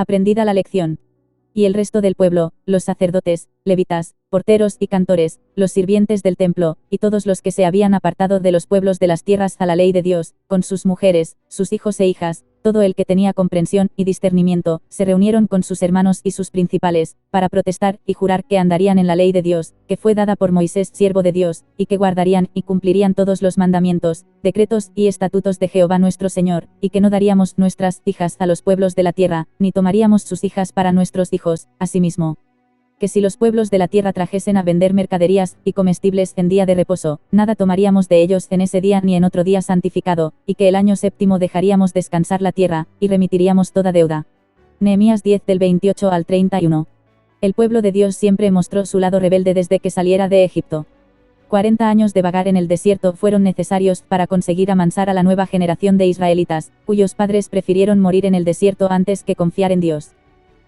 Aprendida la lección. Y el resto del pueblo, los sacerdotes, levitas, porteros y cantores, los sirvientes del templo, y todos los que se habían apartado de los pueblos de las tierras a la ley de Dios, con sus mujeres, sus hijos e hijas, todo el que tenía comprensión y discernimiento, se reunieron con sus hermanos y sus principales, para protestar y jurar que andarían en la ley de Dios, que fue dada por Moisés siervo de Dios, y que guardarían y cumplirían todos los mandamientos, decretos y estatutos de Jehová nuestro Señor, y que no daríamos nuestras hijas a los pueblos de la tierra, ni tomaríamos sus hijas para nuestros hijos. Asimismo, que si los pueblos de la tierra trajesen a vender mercaderías y comestibles en día de reposo, nada tomaríamos de ellos en ese día ni en otro día santificado, y que el año séptimo dejaríamos descansar la tierra, y remitiríamos toda deuda. Nehemías 10 del 28 al 31. El pueblo de Dios siempre mostró su lado rebelde desde que saliera de Egipto. 40 años de vagar en el desierto fueron necesarios para conseguir amansar a la nueva generación de israelitas, cuyos padres prefirieron morir en el desierto antes que confiar en Dios.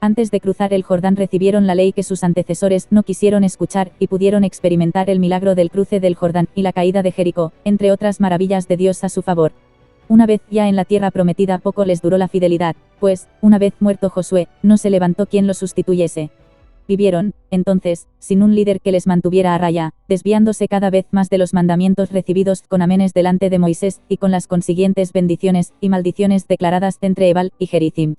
Antes de cruzar el Jordán recibieron la ley que sus antecesores no quisieron escuchar, y pudieron experimentar el milagro del cruce del Jordán y la caída de Jericó, entre otras maravillas de Dios a su favor. Una vez ya en la tierra prometida poco les duró la fidelidad, pues, una vez muerto Josué, no se levantó quien lo sustituyese. Vivieron, entonces, sin un líder que les mantuviera a raya, desviándose cada vez más de los mandamientos recibidos con amenes delante de Moisés, y con las consiguientes bendiciones y maldiciones declaradas entre Ebal y Gerizim.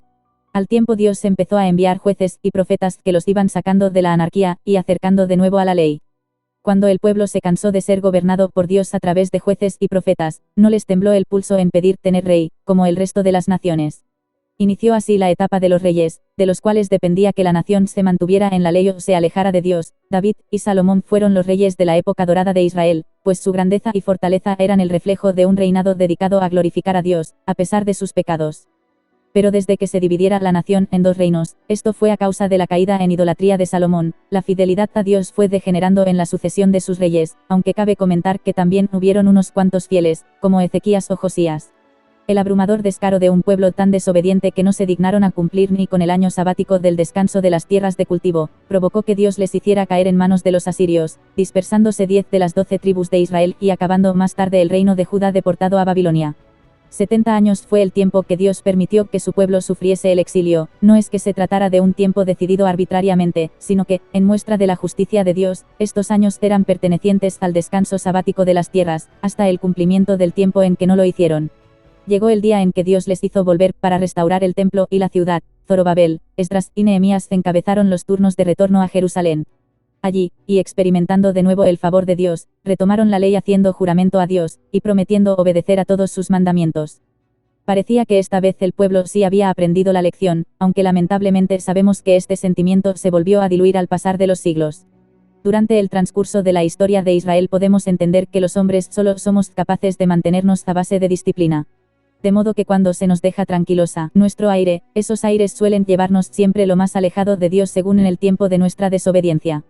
Al tiempo Dios empezó a enviar jueces y profetas que los iban sacando de la anarquía y acercando de nuevo a la ley. Cuando el pueblo se cansó de ser gobernado por Dios a través de jueces y profetas, no les tembló el pulso en pedir tener rey, como el resto de las naciones. Inició así la etapa de los reyes, de los cuales dependía que la nación se mantuviera en la ley o se alejara de Dios. David y Salomón fueron los reyes de la época dorada de Israel, pues su grandeza y fortaleza eran el reflejo de un reinado dedicado a glorificar a Dios, a pesar de sus pecados. Pero desde que se dividiera la nación en dos reinos, esto fue a causa de la caída en idolatría de Salomón, la fidelidad a Dios fue degenerando en la sucesión de sus reyes, aunque cabe comentar que también hubieron unos cuantos fieles, como Ezequías o Josías. El abrumador descaro de un pueblo tan desobediente que no se dignaron a cumplir ni con el año sabático del descanso de las tierras de cultivo, provocó que Dios les hiciera caer en manos de los asirios, dispersándose 10 de las 12 tribus de Israel y acabando más tarde el reino de Judá deportado a Babilonia. 70 años fue el tiempo que Dios permitió que su pueblo sufriese el exilio. No es que se tratara de un tiempo decidido arbitrariamente, sino que, en muestra de la justicia de Dios, estos años eran pertenecientes al descanso sabático de las tierras, hasta el cumplimiento del tiempo en que no lo hicieron. Llegó el día en que Dios les hizo volver para restaurar el templo y la ciudad. Zorobabel, Esdras y Nehemías encabezaron los turnos de retorno a Jerusalén. Allí, y experimentando de nuevo el favor de Dios, retomaron la ley haciendo juramento a Dios, y prometiendo obedecer a todos sus mandamientos. Parecía que esta vez el pueblo sí había aprendido la lección, aunque lamentablemente sabemos que este sentimiento se volvió a diluir al pasar de los siglos. Durante el transcurso de la historia de Israel podemos entender que los hombres solo somos capaces de mantenernos a base de disciplina. De modo que cuando se nos deja tranquilosa nuestro aire, esos aires suelen llevarnos siempre lo más alejado de Dios según en el tiempo de nuestra desobediencia.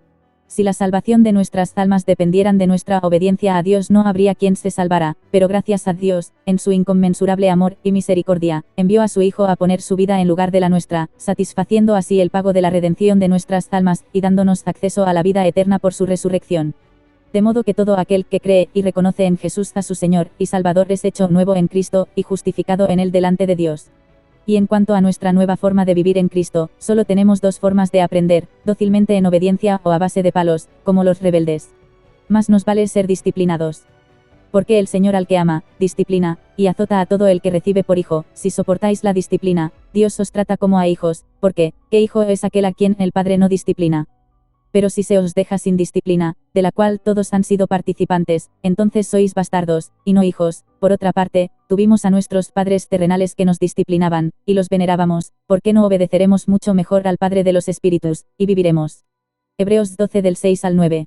Si la salvación de nuestras almas dependieran de nuestra obediencia a Dios no habría quien se salvara, pero gracias a Dios, en su inconmensurable amor y misericordia, envió a su Hijo a poner su vida en lugar de la nuestra, satisfaciendo así el pago de la redención de nuestras almas, y dándonos acceso a la vida eterna por su resurrección. De modo que todo aquel que cree y reconoce en Jesús a su Señor y Salvador es hecho nuevo en Cristo, y justificado en él delante de Dios. Y en cuanto a nuestra nueva forma de vivir en Cristo, solo tenemos dos formas de aprender, dócilmente en obediencia o a base de palos, como los rebeldes. Más nos vale ser disciplinados. Porque el Señor al que ama, disciplina, y azota a todo el que recibe por hijo. Si soportáis la disciplina, Dios os trata como a hijos, porque, ¿qué hijo es aquel a quien el Padre no disciplina? Pero si se os deja sin disciplina, de la cual todos han sido participantes, entonces sois bastardos, y no hijos. Por otra parte, tuvimos a nuestros padres terrenales que nos disciplinaban, y los venerábamos, ¿por qué no obedeceremos mucho mejor al Padre de los Espíritus, y viviremos? Hebreos 12 del 6 al 9.